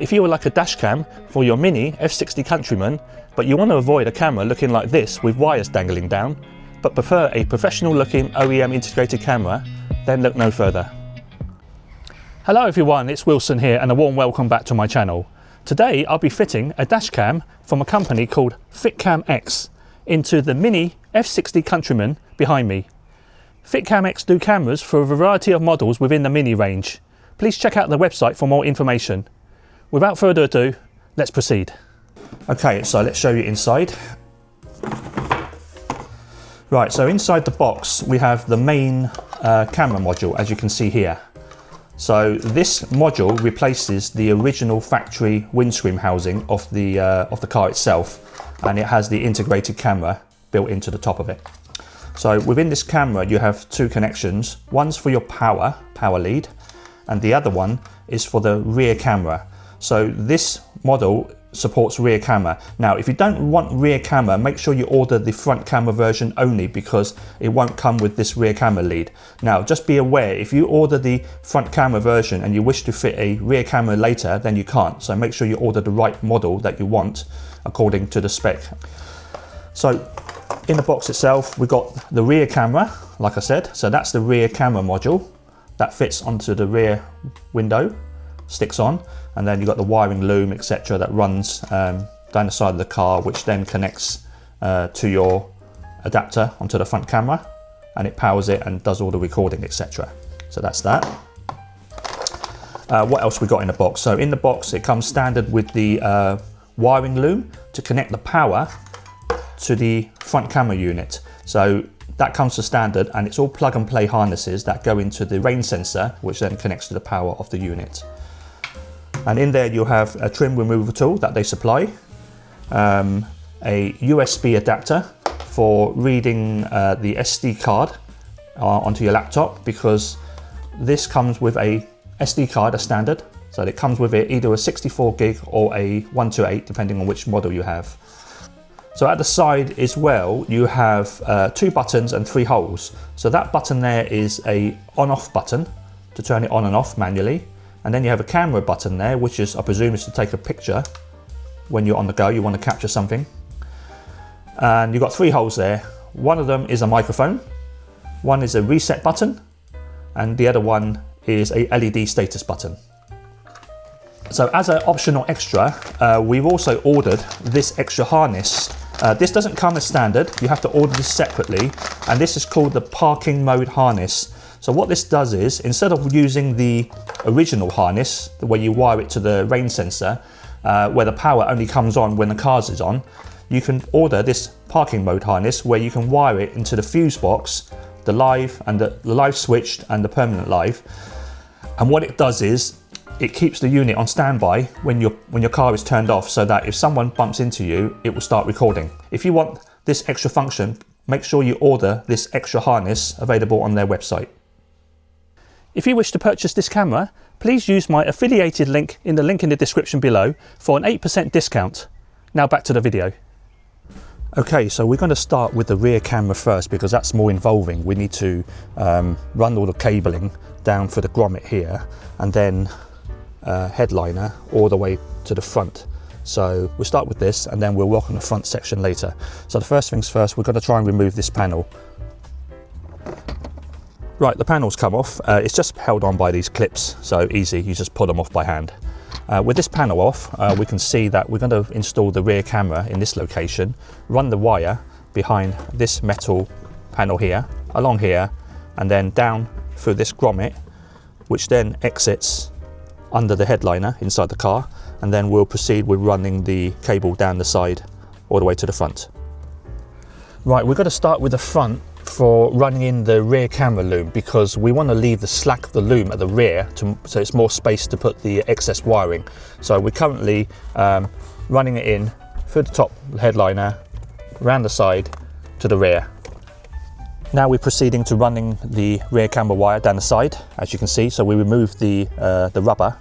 If you were like a Dashcam for your Mini F60 Countryman, but you want to avoid a camera looking like this with wires dangling down, but prefer a professional looking OEM integrated camera, then look no further. Hello everyone, it's Wilson here and a warm welcome back to my channel. Today I'll be fitting a Dashcam from a company called Fitcamx into the Mini F60 Countryman behind me. Fitcamx do cameras for a variety of models within the Mini range. Please check out the website for more information. Without further ado, let's proceed. Okay, so let's show you inside. Right, so inside the box we have the main camera module, as you can see here. So this module replaces the original factory windscreen housing of the car itself, and it has the integrated camera built into the top of it. So within this camera you have two connections. One's for your power lead, and the other one is for the rear camera. So this model supports rear camera. Now if you don't want rear camera, make sure you order the front camera version only, because it won't come with this rear camera lead. Now just be aware, if you order the front camera version and you wish to fit a rear camera later, then you can't. So make sure you order the right model that you want according to the spec. So in the box itself we've got the rear camera, like I said. So that's the rear camera module that fits onto the rear window, sticks on, and then you've got the wiring loom, etc., that runs down the side of the car, which then connects to your adapter onto the front camera, and it powers it and does all the recording, etc. So that's that. What else we got in the box? So in the box it comes standard with the wiring loom to connect the power to the front camera unit. So that comes to standard, and it's all plug and play harnesses that go into the rain sensor, which then connects to the power of the unit. And in there you have a trim removal tool that they supply, a USB adapter for reading the SD card onto your laptop, because this comes with a SD card, a standard. So it comes with it either a 64 gig or a 128, depending on which model you have. So at the side as well, you have 2 buttons and 3 holes. So that button there is a on-off button to turn it on and off manually. And then you have a camera button there, which is, I presume, is to take a picture when you're on the go, you want to capture something. And you've got 3 holes there. One of them is a microphone, one is a reset button, and the other one is a LED status button. So as an optional extra, we've also ordered this extra harness. This doesn't come as standard, you have to order this separately, and this is called the parking mode harness. So what this does is, instead of using the original harness, where you wire it to the rain sensor, where the power only comes on when the car's is on, you can order this parking mode harness where you can wire it into the fuse box, the live and the live switched and the permanent live. And what it does is, it keeps the unit on standby when your car is turned off, so that if someone bumps into you, it will start recording. If you want this extra function, make sure you order this extra harness available on their website. If you wish to purchase this camera, please use my affiliated link in the description below for an 8% discount. Now back to the video. Okay, so we're going to start with the rear camera first, because that's more involving. We need to run all the cabling down for the grommet here, and then headliner all the way to the front. So we'll start with this, and then we'll work on the front section later. So the first things first, we're going to try and remove this panel. Right, the panel's come off. It's just held on by these clips, so easy, you just pull them off by hand. With this panel off, we can see that we're going to install the rear camera in this location, run the wire behind this metal panel here, along here, and then down through this grommet, which then exits under the headliner inside the car, and then we'll proceed with running the cable down the side all the way to the front. Right, we're going to start with the front for running in the rear camera loom, because we want to leave the slack of the loom at the rear so it's more space to put the excess wiring. So we're currently running it in through the top headliner, around the side to the rear. Now we're proceeding to running the rear camera wire down the side, as you can see. So we remove the rubber,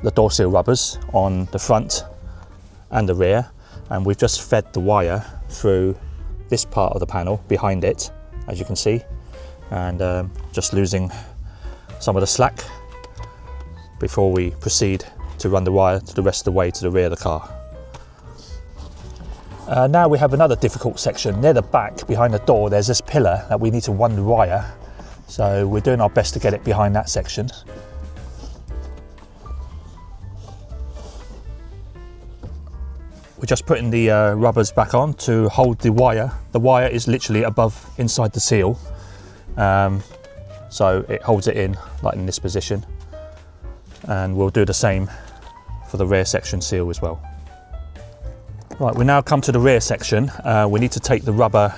the door seal rubbers on the front and the rear, and we've just fed the wire through this part of the panel behind it, as you can see, and just losing some of the slack before we proceed to run the wire to the rest of the way to the rear of the car. Now we have another difficult section. Near the back, behind the door, there's this pillar that we need to run the wire. So we're doing our best to get it behind that section. We're just putting the rubbers back on to hold the wire. The wire is literally above inside the seal. So it holds it in, like in this position. And we'll do the same for the rear section seal as well. Right, we now come to the rear section. We need to take the rubber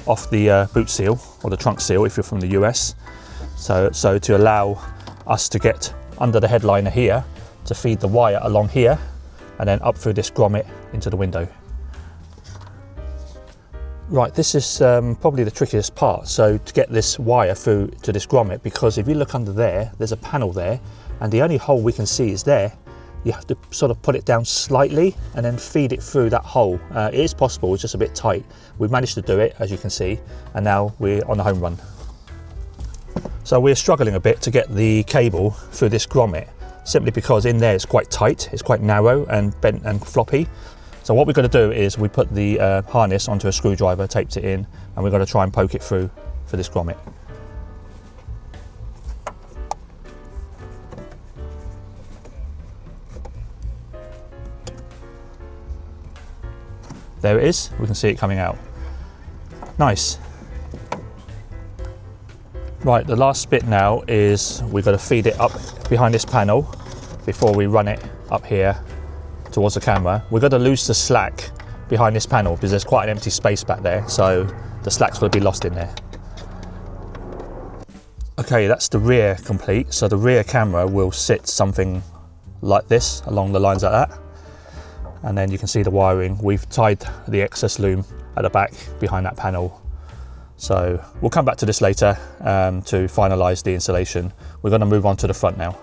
off the boot seal, or the trunk seal if you're from the US. So to allow us to get under the headliner here, to feed the wire along here, and then up through this grommet into the window. Right, this is probably the trickiest part. So to get this wire through to this grommet, because if you look under there, there's a panel there, and the only hole we can see is there. You have to sort of put it down slightly and then feed it through that hole. It is possible, it's just a bit tight. We've managed to do it, as you can see, and now we're on the home run. So we're struggling a bit to get the cable through this grommet, simply because in there it's quite tight, it's quite narrow and bent and floppy. So what we're going to do is we put the harness onto a screwdriver, taped it in, and we're going to try and poke it through for this grommet. There it is, we can see it coming out. Nice. Right, the last bit now is we've got to feed it up behind this panel before we run it up here towards the camera. We've got to lose the slack behind this panel because there's quite an empty space back there, so the slack's going to be lost in there. Okay, that's the rear complete. So the rear camera will sit something like this, along the lines like that. And then you can see the wiring. We've tied the excess loom at the back behind that panel. So we'll come back to this later to finalise the installation. We're going to move on to the front now.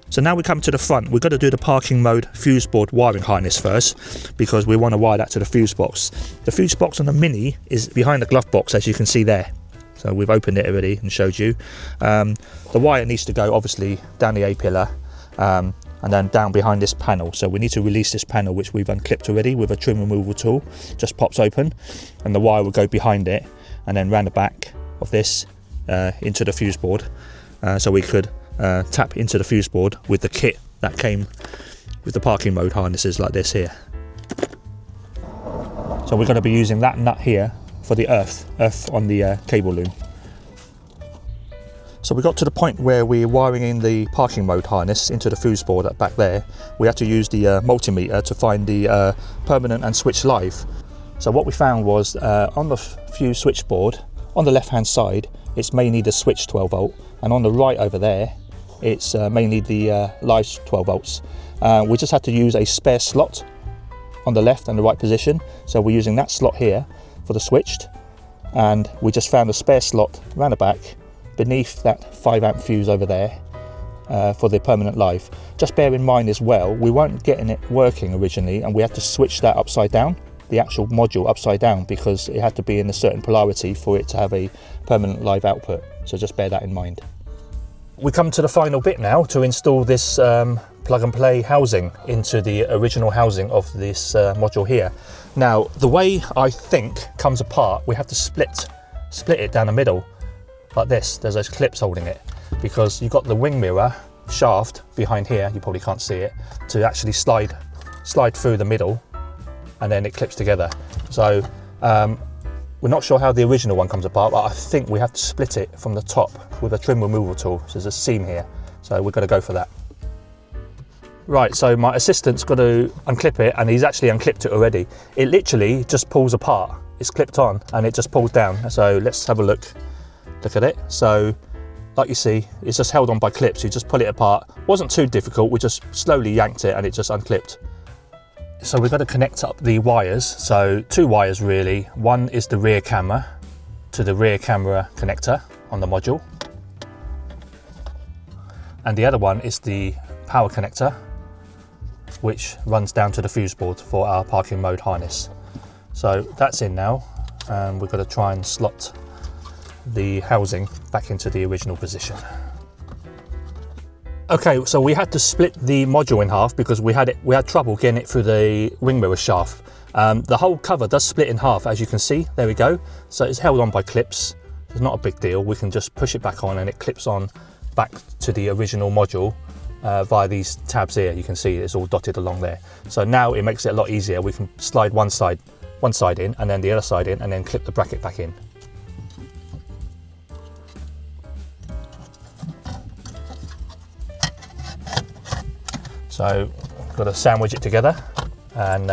So now we come to the front. We've got to do the parking mode fuse board wiring harness first, because we want to wire that to the fuse box. The fuse box on the Mini is behind the glove box, as you can see there. So we've opened it already and showed you. The wire needs to go obviously down the A-pillar, and then down behind this panel. So we need to release this panel, which we've unclipped already with a trim removal tool. Just pops open and the wire will go behind it and then round the back of this into the fuse board. So we could tap into the fuse board with the kit that came with the parking mode harnesses like this here. So we're going to be using that nut here for the earth on the cable loom. So we got to the point where we're wiring in the parking mode harness into the fuse board at back there. We had to use the multimeter to find the permanent and switch live. So what we found was on the fuse switchboard, on the left hand side, it's mainly the switch 12 volt, and on the right over there, it's mainly the live 12 volts. We just had to use a spare slot on the left and the right position. So we're using that slot here for the switched, and we just found a spare slot around the back beneath that 5 amp fuse over there for the permanent live. Just bear in mind as well, we weren't getting it working originally, and we had to switch that upside down, the actual module upside down, because it had to be in a certain polarity for it to have a permanent live output. So just bear that in mind. We come to the final bit now to install this plug and play housing into the original housing of this module here. Now, the way I think comes apart, we have to split it down the middle like this. There's those clips holding it, because you've got the wing mirror shaft behind here, you probably can't see it, to actually slide through the middle, and then it clips together. So we're not sure how the original one comes apart, but I think we have to split it from the top with a trim removal tool. So there's a seam here, so we're going to go for that. Right, so my assistant's got to unclip it, and he's actually unclipped it already. It literally just pulls apart. It's clipped on and it just pulls down. So let's have a look at it. So like you see, it's just held on by clips. You just pull it apart. Wasn't too difficult, we just slowly yanked it and it just unclipped. So we've got to connect up the wires. So 2 wires really. One is the rear camera to the rear camera connector on the module, and the other one is the power connector, which runs down to the fuse board for our parking mode harness. So that's in now, and we've got to try and slot the housing back into the original position. Okay, so we had to split the module in half because we had trouble getting it through the wing mirror shaft. The whole cover does split in half, as you can see. There we go. So it's held on by clips. It's not a big deal. We can just push it back on and it clips on back to the original module via these tabs here. You can see it's all dotted along there. So now it makes it a lot easier. We can slide one side in and then the other side in and then clip the bracket back in. So got to sandwich it together and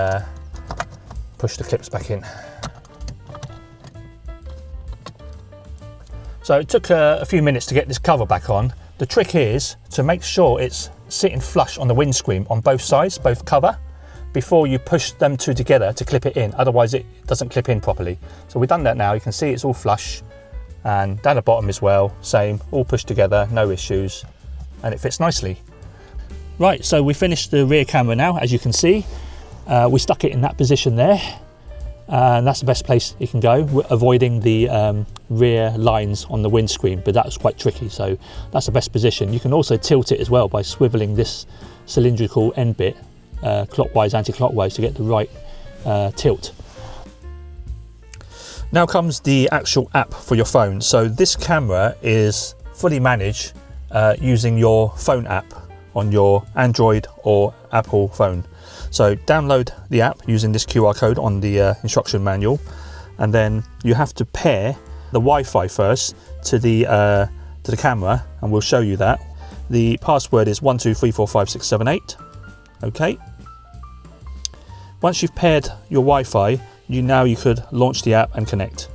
push the clips back in. So it took a few minutes to get this cover back on. The trick is to make sure it's sitting flush on the windscreen on both sides, both cover, before you push them two together to clip it in. Otherwise it doesn't clip in properly. So we've done that now. You can see it's all flush, and down the bottom as well, same, all pushed together, no issues, and it fits nicely. Right, so we finished the rear camera now, as you can see. We stuck it in that position there, and that's the best place it can go, avoiding the rear lines on the windscreen, but that was quite tricky, so that's the best position. You can also tilt it as well by swiveling this cylindrical end bit clockwise, anti-clockwise to get the right tilt. Now comes the actual app for your phone. So this camera is fully managed using your phone app on your Android or Apple phone. So download the app using this QR code on the instruction manual, and then you have to pair the Wi-Fi first to the camera, and we'll show you that. The password is 12345678. Okay. Once you've paired your Wi-Fi, you could launch the app and connect.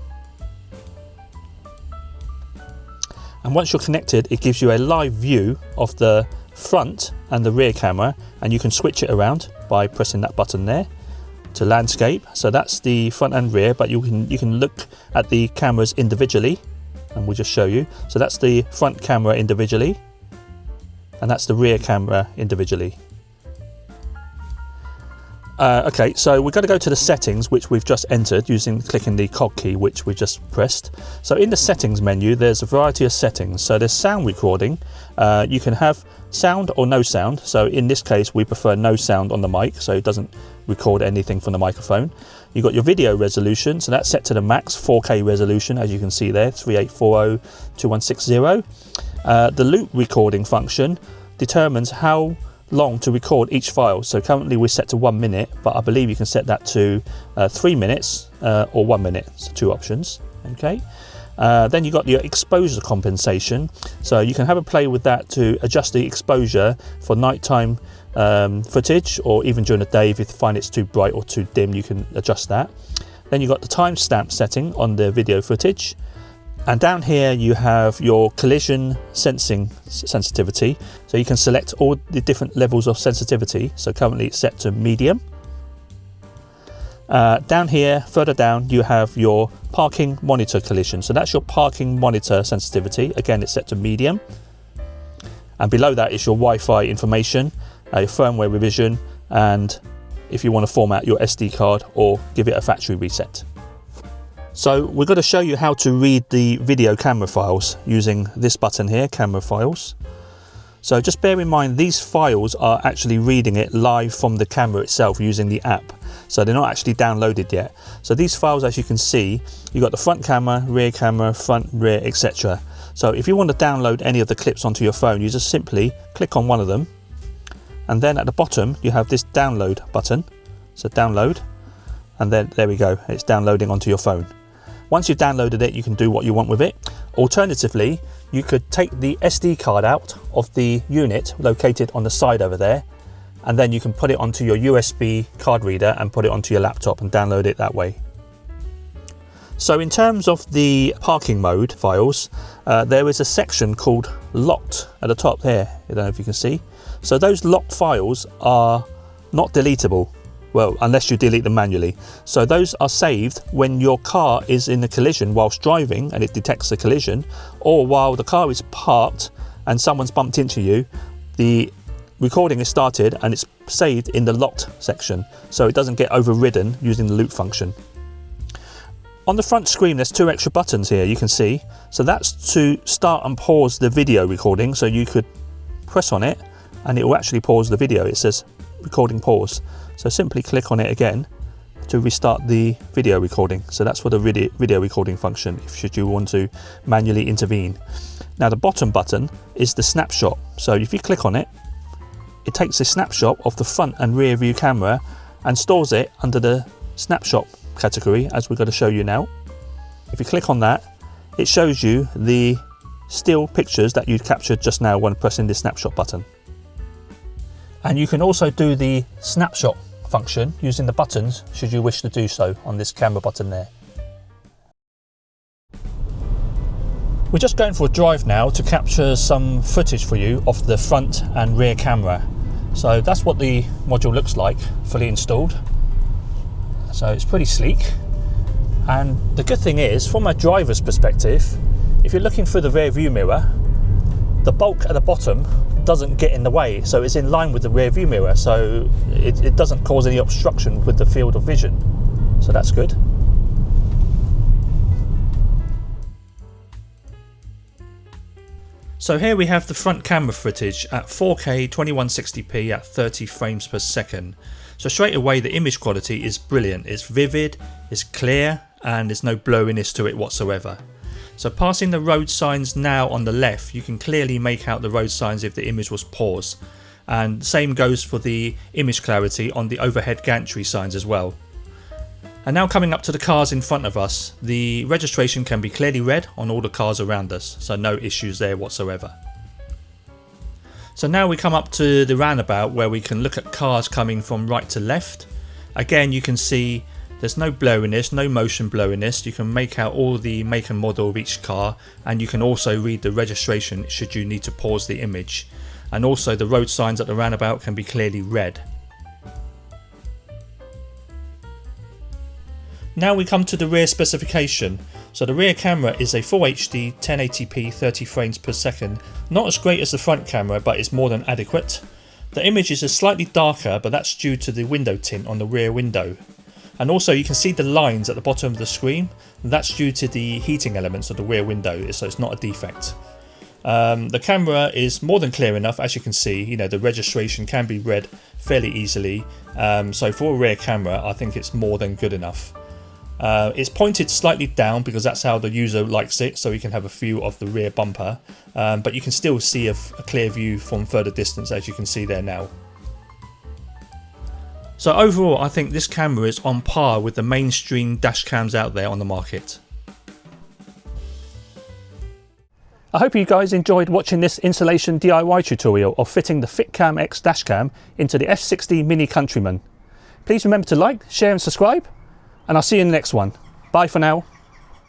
And once you're connected, it gives you a live view of the front and the rear camera, and you can switch it around by pressing that button there to landscape. So that's the front and rear, but you can look at the cameras individually, and we'll just show you. So that's the front camera individually, and that's the rear camera individually. Okay, so we're going to go to the settings, which we've just entered clicking the cog key, which we just pressed. So in the settings menu, there's a variety of settings. So there's sound recording. You can have sound or no sound. So in this case, we prefer no sound on the mic, so it doesn't record anything from the microphone. You've got your video resolution, so that's set to the max 4K resolution, as you can see there, 3840 2160. The loop recording function determines how long to record each file. So currently we're set to 1 minute, but I believe you can set that to 3 minutes or 1 minute. So two options. Okay. Then you got your exposure compensation. So you can have a play with that to adjust the exposure for nighttime footage, or even during the day if you find it's too bright or too dim, you can adjust that. Then you got the timestamp setting on the video footage. And down here you have your collision sensing sensitivity. So you can select all the different levels of sensitivity. So currently it's set to medium. Down here, further down, you have your parking monitor collision. So that's your parking monitor sensitivity. Again, it's set to medium. And below that is your Wi-Fi information, a firmware revision, and if you want to format your SD card or give it a factory reset. So we're going to show you how to read the video camera files using this button here, camera files. So just bear in mind, these files are actually reading it live from the camera itself using the app. So they're not actually downloaded yet. So these files, as you can see, you've got the front camera, front, rear, etc. So if you want to download any of the clips onto your phone, you just simply click on one of them. And then at the bottom, you have this download button. So download, and then there we go, it's downloading onto your phone. Once you've downloaded it, you can do what you want with it. Alternatively, you could take the SD card out of the unit located on the side over there, and then you can put it onto your USB card reader and put it onto your laptop and download it that way. So in terms of the parking mode files, there is a section called locked at the top there. I don't know if you can see. So those locked files are not deletable. Well, unless you delete them manually. So those are saved when your car is in a collision whilst driving and it detects a collision, or while the car is parked and someone's bumped into you, the recording is started and it's saved in the locked section, so it doesn't get overridden using the loop function. On the front screen, there's two extra buttons here, you can see. So that's to start and pause the video recording, so you could press on it and it will actually pause the video. It says recording pause. So simply click on it again to restart the video recording. So that's for the video recording function, should you want to manually intervene. Now the bottom button is the snapshot. So if you click on it, it takes a snapshot of the front and rear view camera and stores it under the snapshot category, as we're going to show you now. If you click on that, it shows you the still pictures that you captured just now when pressing the snapshot button. And you can also do the snapshot function using the buttons should you wish to do so on this camera button there. We're just going for a drive now to capture some footage for you of the front and rear camera. So that's what the module looks like fully installed. So it's pretty sleek, and the good thing is, from a driver's perspective, if you're looking through the rear view mirror, the bulk at the bottom doesn't get in the way, so it's in line with the rear view mirror, so it doesn't cause any obstruction with the field of vision, so that's good. So here we have the front camera footage at 4K 2160p at 30 frames per second. So straight away the image quality is brilliant, it's vivid, it's clear, and there's no blurriness to it whatsoever. So passing the road signs now on the left, you can clearly make out the road signs if the image was paused. And same goes for the image clarity on the overhead gantry signs as well. And now coming up to the cars in front of us, the registration can be clearly read on all the cars around us, so no issues there whatsoever. So now we come up to the roundabout where we can look at cars coming from right to left. Again, you can see there's no blurriness, no motion blurriness. You can make out all the make and model of each car, and you can also read the registration should you need to pause the image. And also the road signs at the roundabout can be clearly read. Now we come to the rear specification. So the rear camera is a Full HD 1080p 30 frames per second. Not as great as the front camera, but it's more than adequate. The image is slightly darker, but that's due to the window tint on the rear window. And also you can see the lines at the bottom of the screen. That's due to the heating elements of the rear window, so it's not a defect. The camera is more than clear enough, as you can see. You know, the registration can be read fairly easily. So for a rear camera, I think it's more than good enough. It's pointed slightly down because that's how the user likes it, so you can have a view of the rear bumper, but you can still see a clear view from further distance, as you can see there now. So overall, I think this camera is on par with the mainstream dash cams out there on the market. I hope you guys enjoyed watching this installation DIY tutorial of fitting the Fitcamx dashcam into the F60 Mini Countryman. Please remember to like, share and subscribe, and I'll see you in the next one. Bye for now.